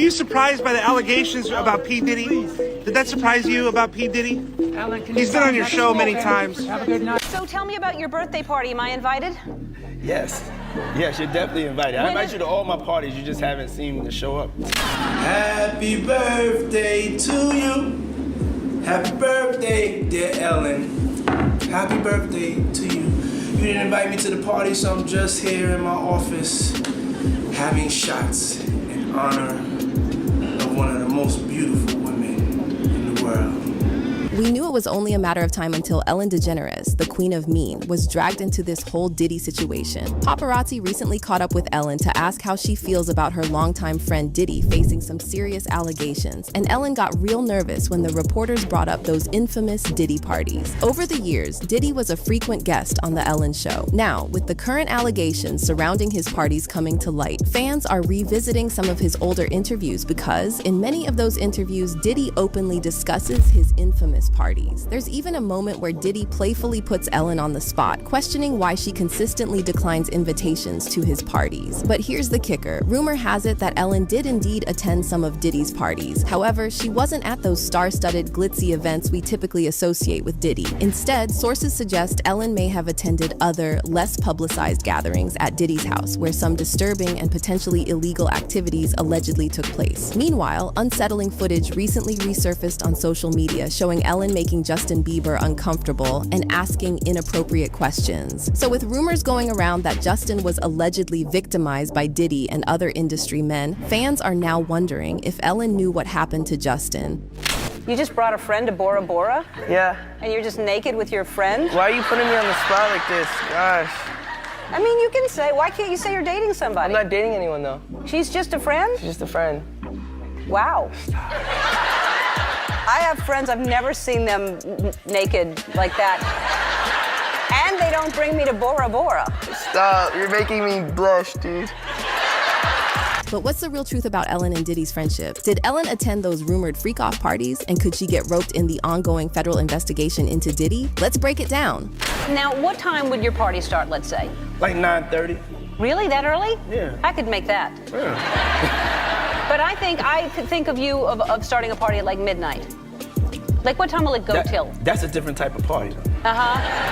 you surprised by the allegations about P. Diddy? Did that surprise you about P. Diddy? He's been on your show many times. Have a good night. So tell me about your birthday party. Am I invited? Yes. Yes, you're definitely invited. I invite you to all my parties. You just haven't seen me show up. Happy birthday to you. Happy birthday, dear Ellen. Happy birthday to you. You didn't invite me to the party, so I'm just here in my office having shots in honor of one of the most beautiful women in the world. We knew it was only a matter of time until Ellen DeGeneres, the queen of mean, was dragged into this whole Diddy situation. Paparazzi recently caught up with Ellen to ask how she feels about her longtime friend Diddy facing some serious allegations, and Ellen got real nervous when the reporters brought up those infamous Diddy parties. Over the years, Diddy was a frequent guest on The Ellen Show. Now, with the current allegations surrounding his parties coming to light, fans are revisiting some of his older interviews because, in many of those interviews, Diddy openly discusses his infamous parties. There's even a moment where Diddy playfully puts Ellen on the spot, questioning why she consistently declines invitations to his parties. But here's the kicker. Rumor has it that Ellen did indeed attend some of Diddy's parties. However, she wasn't at those star-studded, glitzy events we typically associate with Diddy. Instead, sources suggest Ellen may have attended other, less publicized gatherings at Diddy's house, where some disturbing and potentially illegal activities allegedly took place. Meanwhile, unsettling footage recently resurfaced on social media showing Ellen making Justin Bieber uncomfortable and asking inappropriate questions. So with rumors going around that Justin was allegedly victimized by Diddy and other industry men, fans are now wondering if Ellen knew what happened to Justin. You just brought a friend to Bora Bora? Yeah. And you're just naked with your friend? Why are you putting me on the spot like this? Gosh. I mean, you can say, why can't you say you're dating somebody? I'm not dating anyone, though. She's just a friend? She's just a friend. Wow. I have friends, I've never seen them naked like that. And they don't bring me to Bora Bora. Stop, you're making me blush, dude. But what's the real truth about Ellen and Diddy's friendship? Did Ellen attend those rumored freak-off parties, and could she get roped in the ongoing federal investigation into Diddy? Let's break it down. Now, what time would your party start, let's say? Like 9:30. Really, that early? Yeah. I could make that. Yeah. But I could think of you of starting a party at like midnight. Like, what time will it go till? That's a different type of party, though.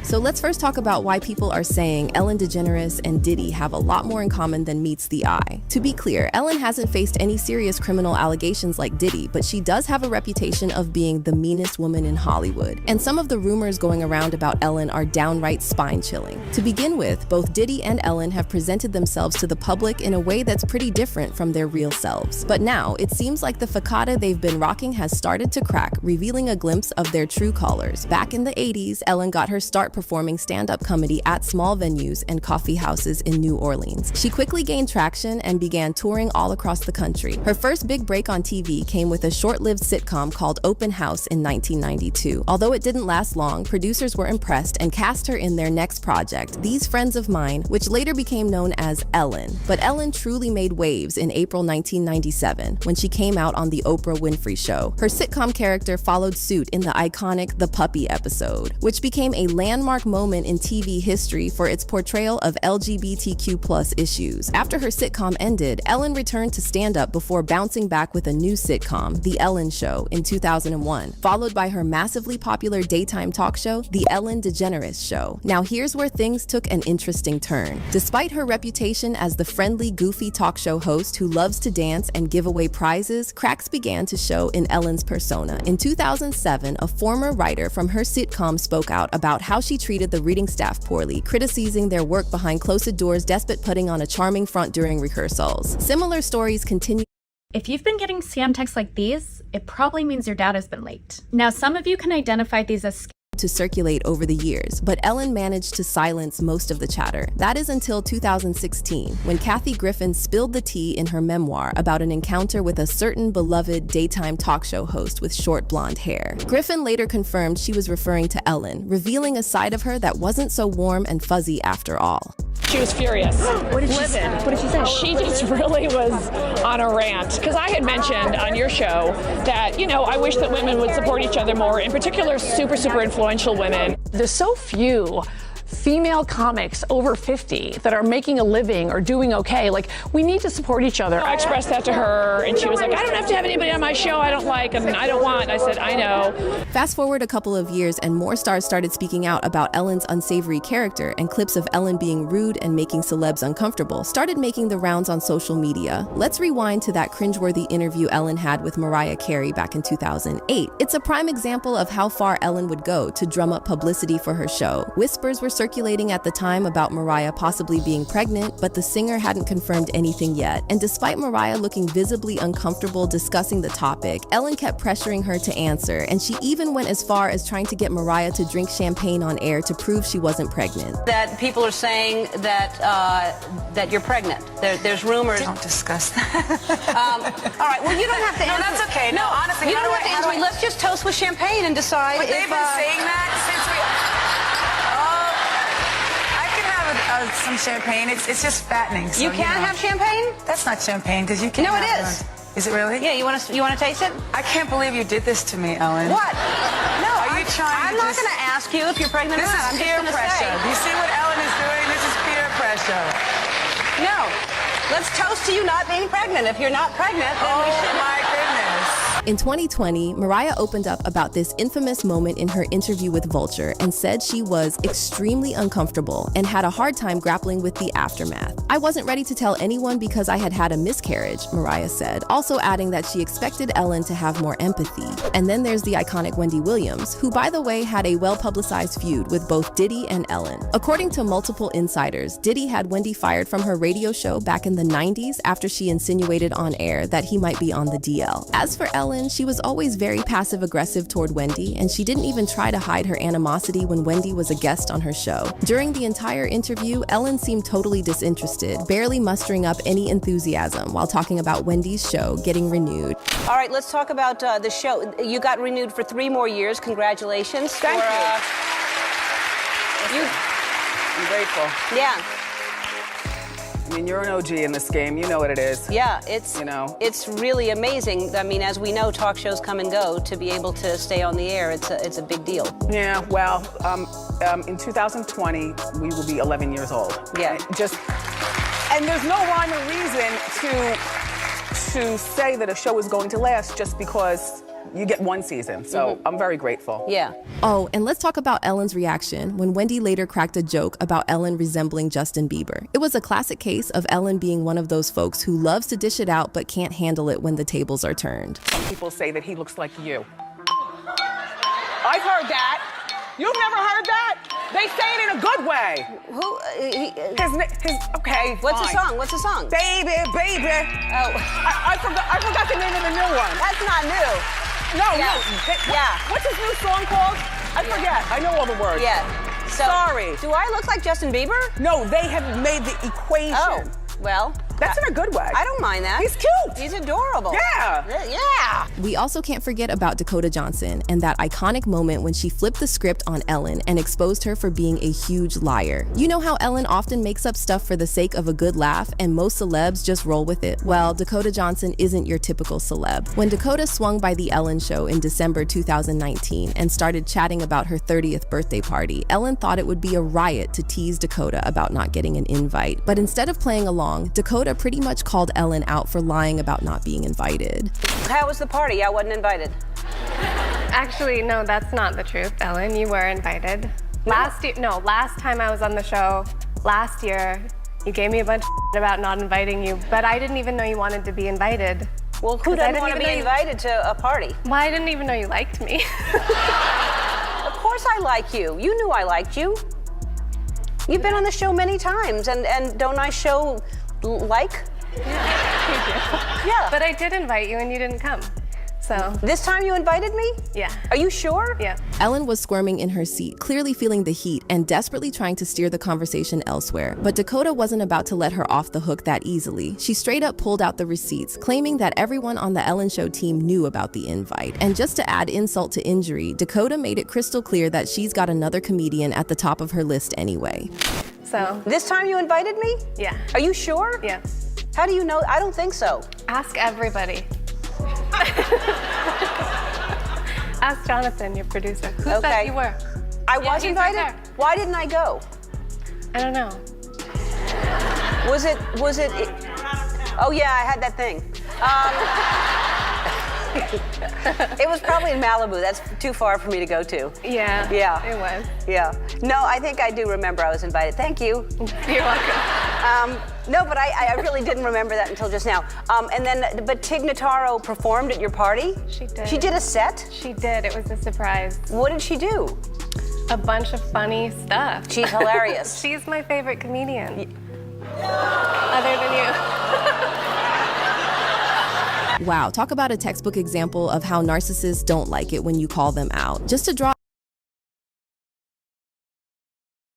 So let's first talk about why people are saying Ellen DeGeneres and Diddy have a lot more in common than meets the eye. To be clear, Ellen hasn't faced any serious criminal allegations like Diddy, but she does have a reputation of being the meanest woman in Hollywood. And some of the rumors going around about Ellen are downright spine-chilling. To begin with, both Diddy and Ellen have presented themselves to the public in a way that's pretty different from their real selves. But now, it seems like the facade they've been rocking has started to crack, revealing a glimpse of their true colors. Back in the 80s, Ellen got her start performing stand-up comedy at small venues and coffee houses in New Orleans. She quickly gained traction and began touring all across the country. Her first big break on TV came with a short-lived sitcom called Open House in 1992. Although it didn't last long, producers were impressed and cast her in their next project, These Friends of Mine, which later became known as Ellen. But Ellen truly made waves in April 1997 when she came out on The Oprah Winfrey Show. Her sitcom character followed suit in the iconic The Puppy episode, which became a landmark moment in TV history for its portrayal of LGBTQ+ issues. After her sitcom ended, Ellen returned to stand-up before bouncing back with a new sitcom, The Ellen Show, in 2001, followed by her massively popular daytime talk show, The Ellen DeGeneres Show. Now here's where things took an interesting turn. Despite her reputation as the friendly, goofy talk show host who loves to dance and give away prizes, cracks began to show in Ellen's persona. In 2007, a former writer from her sitcom spoke out about how she treated the reading staff poorly, criticizing their work behind closed doors despite putting on a charming front during rehearsals. Similar stories continue. If you've been getting scam texts like these, it probably means your dad has been late. Now, some of you can identify these as to circulate over the years, but Ellen managed to silence most of the chatter. That is until 2016, when Kathy Griffin spilled the tea in her memoir about an encounter with a certain beloved daytime talk show host with short blonde hair. Griffin later confirmed she was referring to Ellen, revealing a side of her that wasn't so warm and fuzzy after all. She was furious. What did she say? What did she say? She just really was on a rant. Because I had mentioned on your show that, you know, I wish that women would support each other more, in particular super influential women. There's so few female comics over 50 that are making a living or doing okay. Like, we need to support each other. I expressed that to her, and she was like, I don't have to have anybody on my show I don't like and I don't want. I said, I know. Fast forward a couple of years and more stars started speaking out about Ellen's unsavory character, and clips of Ellen being rude and making celebs uncomfortable started making the rounds on social media. Let's rewind to that cringeworthy interview Ellen had with Mariah Carey back in 2008. It's a prime example of how far Ellen would go to drum up publicity for her show. Whispers were circulating at the time about Mariah possibly being pregnant, but the singer hadn't confirmed anything yet. And despite Mariah looking visibly uncomfortable discussing the topic, Ellen kept pressuring her to answer, and she even went as far as trying to get Mariah to drink champagne on air to prove she wasn't pregnant. That people are saying that that you're pregnant. There's rumors. Don't discuss that. All right, well, you don't have to answer. No, that's okay. No, honestly, you how don't do have to I- how answer do me. I- Let's just toast with champagne and decide But if... they've been saying that since we... I can have some champagne. It's just fattening. So, You can't have champagne? That's not champagne, because you can't No, it have is. Is it really? Yeah, you want to taste it? I can't believe you did this to me, Ellen. What? No, Are you trying I'm to not just- going to ask you if you're pregnant This or not. is I'm just peer gonna pressure. Do say. you see what Ellen is doing? This is peer pressure. No. Let's toast to you not being pregnant. If you're not pregnant, then we should. Oh, my goodness. In 2020, Mariah opened up about this infamous moment in her interview with Vulture and said she was extremely uncomfortable and had a hard time grappling with the aftermath. I wasn't ready to tell anyone because I had had a miscarriage, Mariah said, also adding that she expected Ellen to have more empathy. And then there's the iconic Wendy Williams, who, by the way, had a well-publicized feud with both Diddy and Ellen. According to multiple insiders, Diddy had Wendy fired from her radio show back in the 90s after she insinuated on air that he might be on the DL. As for Ellen, she was always very passive-aggressive toward Wendy, and she didn't even try to hide her animosity when Wendy was a guest on her show. During the entire interview, Ellen seemed totally disinterested, barely mustering up any enthusiasm while talking about Wendy's show getting renewed. All right, let's talk about the show. You got renewed for 3 more years. Congratulations. Thank you. I'm grateful. Yeah. I mean, you're an OG in this game. You know what it is. Yeah, it's really amazing. I mean, as we know, talk shows come and go. To be able to stay on the air, it's a big deal. Yeah, well, in 2020, we will be 11 years old. Yeah. And there's no rhyme or reason to say that a show is going to last just because you get one season. So I'm very grateful. Yeah. Oh, and let's talk about Ellen's reaction when Wendy later cracked a joke about Ellen resembling Justin Bieber. It was a classic case of Ellen being one of those folks who loves to dish it out but can't handle it when the tables are turned. Some people say that he looks like you. I've heard that. You've never heard that? They say it in a good way. Who? Okay, What's fine. the song? What's the song? Baby, baby. Oh. I forgot the name of the new one. That's not new. No, Yeah. no. Yeah. What's his new song called? I forget. I know all the words. Yeah. So, Sorry. Do I look like Justin Bieber? No, they have made the equation. Oh, well. That's in a good way. I don't mind that. He's cute. He's adorable. Yeah. Yeah. We also can't forget about Dakota Johnson and that iconic moment when she flipped the script on Ellen and exposed her for being a huge liar. You know how Ellen often makes up stuff for the sake of a good laugh and most celebs just roll with it? Well, Dakota Johnson isn't your typical celeb. When Dakota swung by The Ellen Show in December 2019 and started chatting about her 30th birthday party, Ellen thought it would be a riot to tease Dakota about not getting an invite. But instead of playing along, Dakota pretty much called Ellen out for lying about not being invited. How was the party? I wasn't invited. Actually, no, that's not the truth, Ellen. You were invited. Last time I was on the show, last year, you gave me a bunch of about not inviting you, but I didn't even know you wanted to be invited. Well, who doesn't want to be invited to a party? Well, I didn't even know you liked me. Of course I like you. You knew I liked you. You've been on the show many times, and don't I show like? Yeah. But I did invite you and you didn't come. So. This time you invited me? Yeah. Are you sure? Yeah. Ellen was squirming in her seat, clearly feeling the heat and desperately trying to steer the conversation elsewhere. But Dakota wasn't about to let her off the hook that easily. She straight up pulled out the receipts, claiming that everyone on the Ellen Show team knew about the invite. And just to add insult to injury, Dakota made it crystal clear that she's got another comedian at the top of her list anyway. So. This time you invited me? Yeah. Are you sure? Yeah. How do you know? I don't think so. Ask everybody. Ask Jonathan, your producer. Who said you were? I was he's invited? right there. Why didn't I go? I don't know. Was it, oh yeah, I had that thing. It was probably in Malibu. That's too far for me to go to. Yeah. Yeah. It was. Yeah. No, I think I do remember I was invited. Thank you. You're welcome. No, but I really didn't remember that until just now. But Tig Notaro performed at your party? She did. She did a set? She did. It was a surprise. What did she do? A bunch of funny stuff. She's hilarious. She's my favorite comedian. Other than you. Wow, talk about a textbook example of how narcissists don't like it when you call them out. Just to draw